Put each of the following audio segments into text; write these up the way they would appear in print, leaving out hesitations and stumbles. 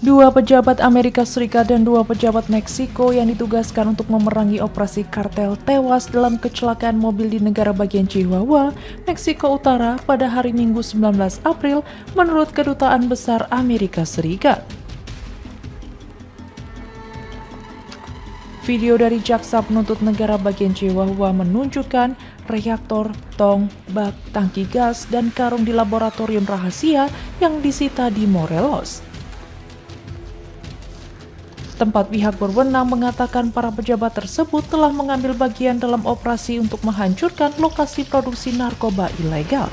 Dua pejabat Amerika Serikat dan dua pejabat Meksiko yang ditugaskan untuk memerangi operasi kartel tewas dalam kecelakaan mobil di negara bagian Chihuahua, Meksiko Utara pada hari Minggu 19 April menurut Kedutaan Besar Amerika Serikat. Video dari jaksa penuntut negara bagian Chihuahua menunjukkan reaktor, tong, bak, tangki gas, dan karung di laboratorium rahasia yang disita di Morelos. Tempat pihak berwenang mengatakan para pejabat tersebut telah mengambil bagian dalam operasi untuk menghancurkan lokasi produksi narkoba ilegal.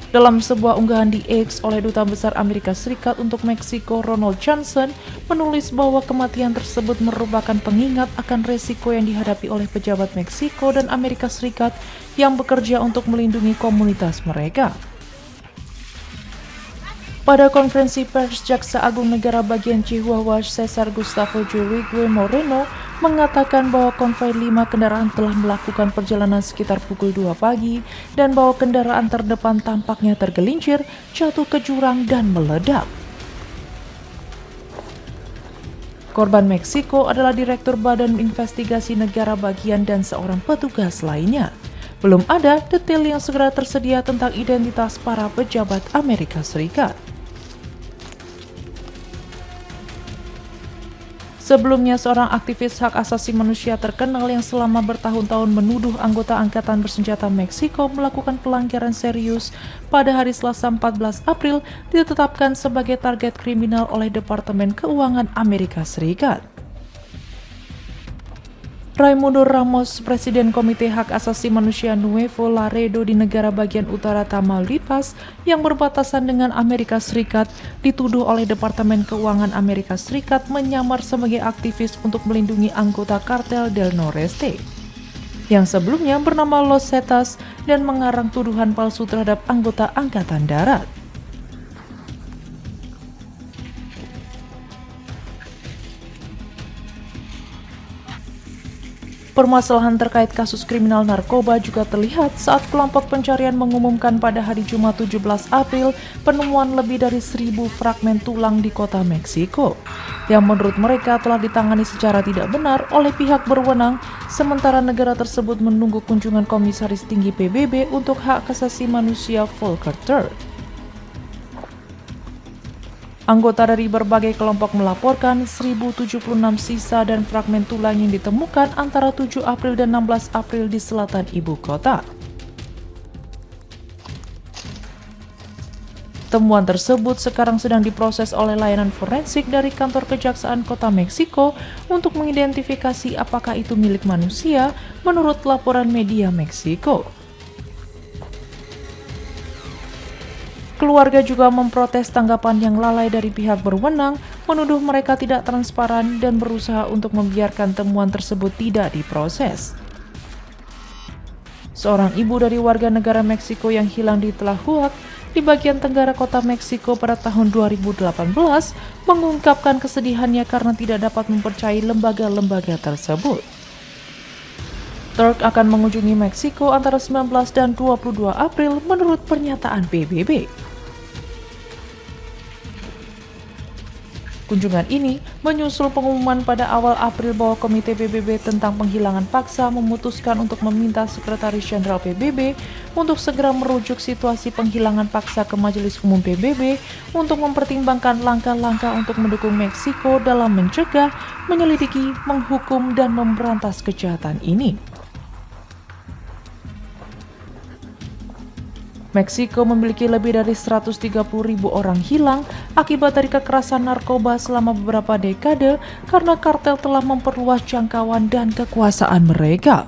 Dalam sebuah unggahan di X oleh Duta Besar Amerika Serikat untuk Meksiko, Ronald Johnson, menulis bahwa kematian tersebut merupakan pengingat akan resiko yang dihadapi oleh pejabat Meksiko dan Amerika Serikat yang bekerja untuk melindungi komunitas mereka. Pada konferensi pers, Jaksa Agung Negara bagian Chihuahua Cesar Gustavo Jurrigue Moreno mengatakan bahwa konvoi 5 kendaraan telah melakukan perjalanan sekitar pukul 2 pagi dan bahwa kendaraan terdepan tampaknya tergelincir, jatuh ke jurang dan meledak. Korban Meksiko adalah Direktur Badan Investigasi Negara Bagian dan seorang petugas lainnya. Belum ada detail yang segera tersedia tentang identitas para pejabat Amerika Serikat. Sebelumnya, seorang aktivis hak asasi manusia terkenal yang selama bertahun-tahun menuduh anggota Angkatan Bersenjata Meksiko melakukan pelanggaran serius pada hari Selasa 14 April ditetapkan sebagai target kriminal oleh Departemen Keuangan Amerika Serikat. Raimundo Ramos, Presiden Komite Hak Asasi Manusia Nuevo Laredo di negara bagian utara Tamaulipas yang berbatasan dengan Amerika Serikat, dituduh oleh Departemen Keuangan Amerika Serikat menyamar sebagai aktivis untuk melindungi anggota kartel Del Noreste, yang sebelumnya bernama Los Zetas dan mengarang tuduhan palsu terhadap anggota Angkatan Darat. Permasalahan terkait kasus kriminal narkoba juga terlihat saat kelompok pencarian mengumumkan pada hari Jumat 17 April penemuan lebih dari 1.000 fragmen tulang di kota Meksiko, yang menurut mereka telah ditangani secara tidak benar oleh pihak berwenang, sementara negara tersebut menunggu kunjungan Komisaris Tinggi PBB untuk Hak Asasi Manusia Volker Turk. Anggota dari berbagai kelompok melaporkan 1.076 sisa dan fragmen tulang yang ditemukan antara 7 April dan 16 April di selatan ibu kota. Temuan tersebut sekarang sedang diproses oleh layanan forensik dari kantor Kejaksaan Kota Meksiko untuk mengidentifikasi apakah itu milik manusia menurut laporan media Meksiko. Keluarga juga memprotes tanggapan yang lalai dari pihak berwenang, menuduh mereka tidak transparan dan berusaha untuk membiarkan temuan tersebut tidak diproses. Seorang ibu dari warga negara Meksiko yang hilang di Tlahuac di bagian tenggara kota Meksiko pada tahun 2018 mengungkapkan kesedihannya karena tidak dapat mempercayai lembaga-lembaga tersebut. Turk akan mengunjungi Meksiko antara 19 dan 22 April menurut pernyataan PBB. Kunjungan ini menyusul pengumuman pada awal April bahwa Komite PBB tentang penghilangan paksa memutuskan untuk meminta Sekretaris Jenderal PBB untuk segera merujuk situasi penghilangan paksa ke Majelis Umum PBB untuk mempertimbangkan langkah-langkah untuk mendukung Meksiko dalam mencegah, menyelidiki, menghukum, dan memberantas kejahatan ini. Meksiko memiliki lebih dari 130.000 orang hilang akibat dari kekerasan narkoba selama beberapa dekade karena kartel telah memperluas jangkauan dan kekuasaan mereka.